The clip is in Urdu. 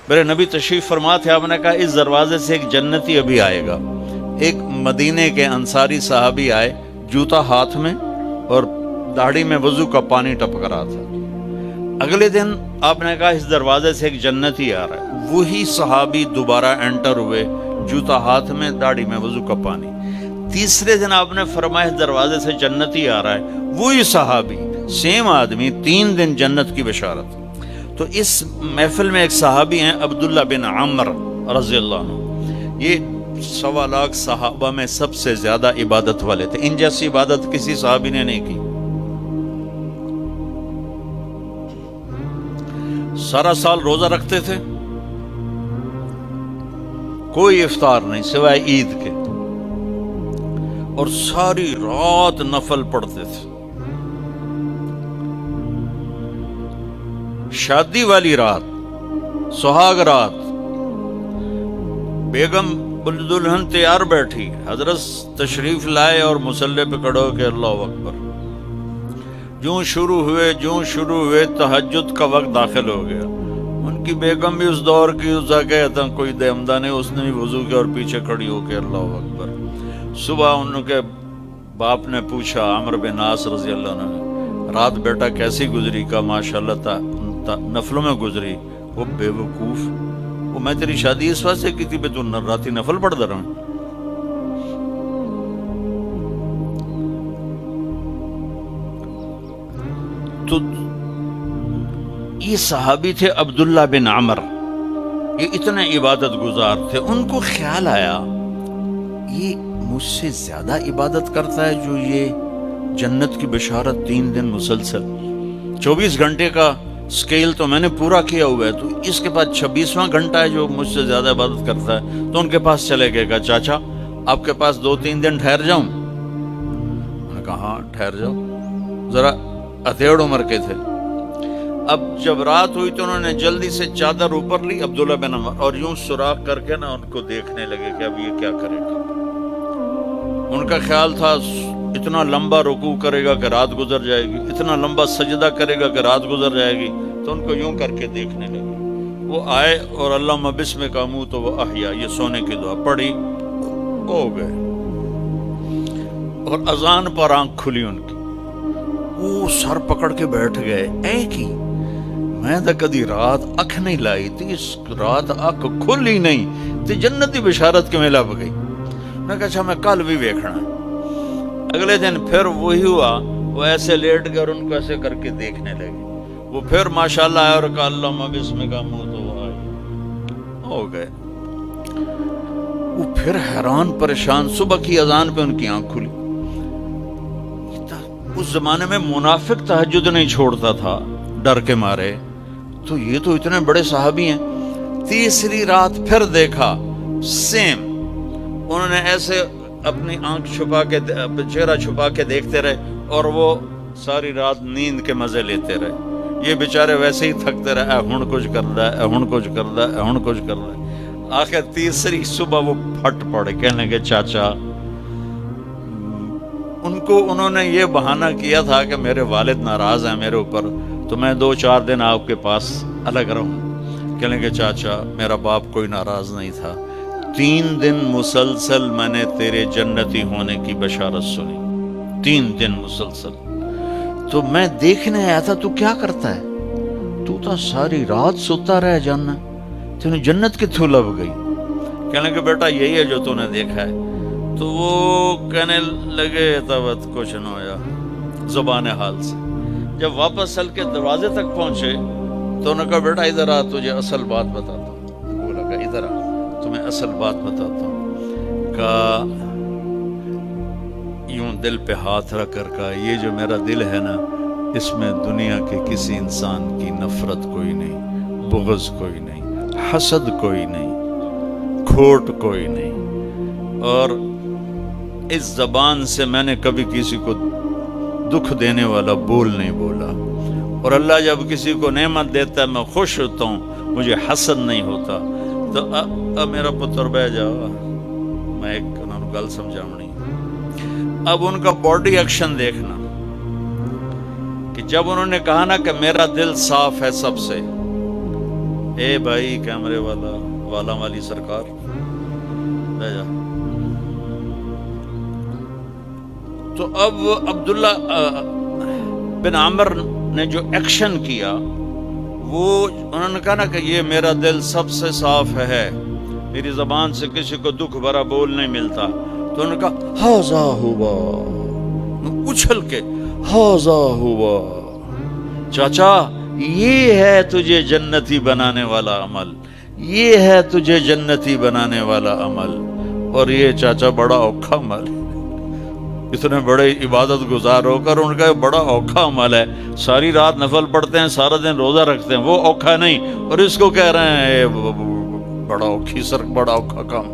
میرے نبی تشریف فرما تھے، آپ نے کہا اس دروازے سے ایک جنتی ابھی آئے گا۔ ایک مدینے کے انصاری صحابی آئے، جوتا ہاتھ میں اور داڑھی میں وضو کا پانی ٹپک رہا تھا۔ اگلے دن آپ نے کہا اس دروازے سے ایک جنتی آ رہا ہے، وہی صحابی دوبارہ انٹر ہوئے، جوتا ہاتھ میں، داڑھی میں وضو کا پانی۔ تیسرے دن آپ نے فرمایا اس دروازے سے جنتی آ رہا ہے، وہی صحابی، سیم آدمی، 3 دن جنت کی بشارت۔ تو اس محفل میں ایک صحابی ہیں عبداللہ بن عمر رضی اللہ عنہ، یہ 1.25 لاکھ صحابہ میں سب سے زیادہ عبادت والے تھے، ان جیسی عبادت کسی صحابی نے نہیں کی۔ سارا سال روزہ رکھتے تھے، کوئی افطار نہیں سوائے عید کے، اور ساری رات نفل پڑھتے تھے۔ شادی والی رات، سہاگ رات، بیگم دلہن تیار بیٹھی، حضرت تشریف لائے اور مصلی پہ کھڑے ہو کے اللہ اکبر، جوں شروع ہوئے تہجد کا وقت داخل ہو گیا۔ ان کی بیگم بھی اس دور کی، اس کہتا تھا کوئی دمدہ نہیں، اس نے بھی وضو کیا اور پیچھے کھڑی ہو کے اللہ اکبر۔ صبح ان کے باپ نے پوچھا، عمرو بن عاص رضی اللہ عنہ، رات بیٹا کیسی گزری؟ کا ماشاءاللہ تھا نفلوں میں گزری۔ وہ بے وقوف، وہ میں تیری شادی اس واسطے کی تھی بے تو راتی نفل پڑھتا رہا۔ تو یہ صحابی تھے عبداللہ بن عمر، یہ اتنے عبادت گزار تھے۔ ان کو خیال آیا یہ مجھ سے زیادہ عبادت کرتا ہے جو یہ جنت کی بشارت 3 دن مسلسل، 24 گھنٹے کا سکیل تو میں نے پورا کیا ہوا ہے، تو اس کے بعد 26واں گھنٹہ ہے جو مجھ سے زیادہ عبادت کرتا ہے۔ تو ان کے پاس چلے گئے، کہا چاچا آپ کے پاس 2-3 دن ٹھہر جاؤں؟ انہوں نے کہا ہاں ٹھہر جاؤ، ذرا اتھیڑ عمر کے تھے۔ اب جب رات ہوئی تو انہوں نے جلدی سے چادر اوپر لی عبداللہ بن عمر، اور یوں سوراخ کر کے نا ان کو دیکھنے لگے کہ اب یہ کیا کرے گا۔ ان کا خیال تھا اتنا لمبا رکوع کرے گا کہ رات گزر جائے گی، اتنا لمبا سجدہ کرے گا کہ رات گزر جائے گی، تو ان کو یوں کر کے دیکھنے لگے۔ وہ آئے اور اللہم بسمک اموت و احیا، یہ سونے کی دعا پڑھی، ہو گئے۔ اور اذان پر آنکھ کھلی ان کی، وہ سر پکڑ کے بیٹھ گئے، اے کی میں تو کدی رات اکھ نہیں لائی تھی، اس رات اکھ کھل ہی نہیں تے جنتی بشارت کے میں لب گئی۔ میں کہا اچھا میں کل بھی دیکھنا ہے۔ اگلے دن پھر وہی ہوا، وہ ایسے لیٹ گئے اور ان کو ایسے کر کے دیکھنے لگے۔ وہ پھر ماشاءاللہ آیا اور کہا اللہم بسمک اموت و احیا، ہو گئے۔ وہ پھر حیران پریشان، صبح کی اذان پہ ان کی آنکھ کھلی۔ اس زمانے میں منافق تہجد نہیں چھوڑتا تھا ڈر کے مارے، تو یہ تو اتنے بڑے صحابی ہیں۔ تیسری رات پھر دیکھا سیم، انہوں نے ایسے اپنی آنکھ چھپا کے، چہرہ چھپا کے دیکھتے رہے، اور وہ ساری رات نیند کے مزے لیتے رہے۔ یہ بیچارے ویسے ہی تھکتے رہے، ہن کچھ کردا ہے، ہن کچھ کردا ہے، ہن کچھ کردا ہے۔ آخر تیسری صبح وہ پھٹ پڑے، کہنے لگے چاچا، ان کو انہوں نے یہ بہانہ کیا تھا کہ میرے والد ناراض ہیں میرے اوپر، تو میں 2-4 دن آپ کے پاس الگ رہوں۔ کہنے لگے چاچا میرا باپ کوئی ناراض نہیں تھا، 3 دن مسلسل میں نے تیرے جنتی ہونے کی بشارت سنی، 3 دن مسلسل، تو میں دیکھنے آیا تھا تو کیا کرتا ہے، تو تا ساری رات سوتا رہ جانا، تو نے جنت کتھوں لب گئی؟ کہنے کہ بیٹا یہی ہے جو تو نے دیکھا ہے۔ تو وہ کہنے لگے تب کچھ نہ ہویا زبان حال سے۔ جب واپس چل کے دروازے تک پہنچے تو انہوں نے کہا بیٹا ادھر آ، تجھے اصل بات بتاتا ہوں۔ بولا کہ ادھر آ تمہیں اصل بات بتاتا ہوں۔ کہا یوں دل پہ ہاتھ رکھ کر کہا یہ جو میرا دل ہے نا، اس میں دنیا کے کسی انسان کی نفرت کوئی نہیں، بغض کوئی نہیں، حسد کوئی نہیں، کھوٹ کوئی نہیں، اور اس زبان سے میں نے کبھی کسی کو دکھ دینے والا بول نہیں بولا، اور اللہ جب کسی کو نعمت دیتا ہے میں خوش ہوتا ہوں، مجھے حسد نہیں ہوتا۔ تو اب میرا پتر بہ جاؤ، میں ایک انہوں نے گل سمجھاؤنی۔ اب ان کا باڈی ایکشن دیکھنا کہ جب انہوں نے کہا نا کہ میرا دل صاف ہے سب سے، اے بھائی کیمرے والا والی سرکار لے جا۔ تو اب عبداللہ بن عمر نے جو ایکشن کیا وہ انہوں نے کہا نا کہ یہ میرا دل سب سے صاف ہے، میری زبان سے کسی کو دکھ بھرا بول نہیں ملتا، تو انہوں نے کہا ہاذا ہوا، اچھل کے ہاذا ہوا، چاچا یہ ہے تجھے جنتی بنانے والا عمل، یہ ہے تجھے جنتی بنانے والا عمل، اور یہ چاچا بڑا اوکھا عمل ہے، اتنے بڑے عبادت گزار ہو کر ان کا بڑا اوکھا عمل ہے، ساری رات نفل پڑھتے ہیں، سارا دن روزہ رکھتے ہیں، وہ اوکھا نہیں، اور اس کو کہہ رہے ہیں بڑا اوکھا کام۔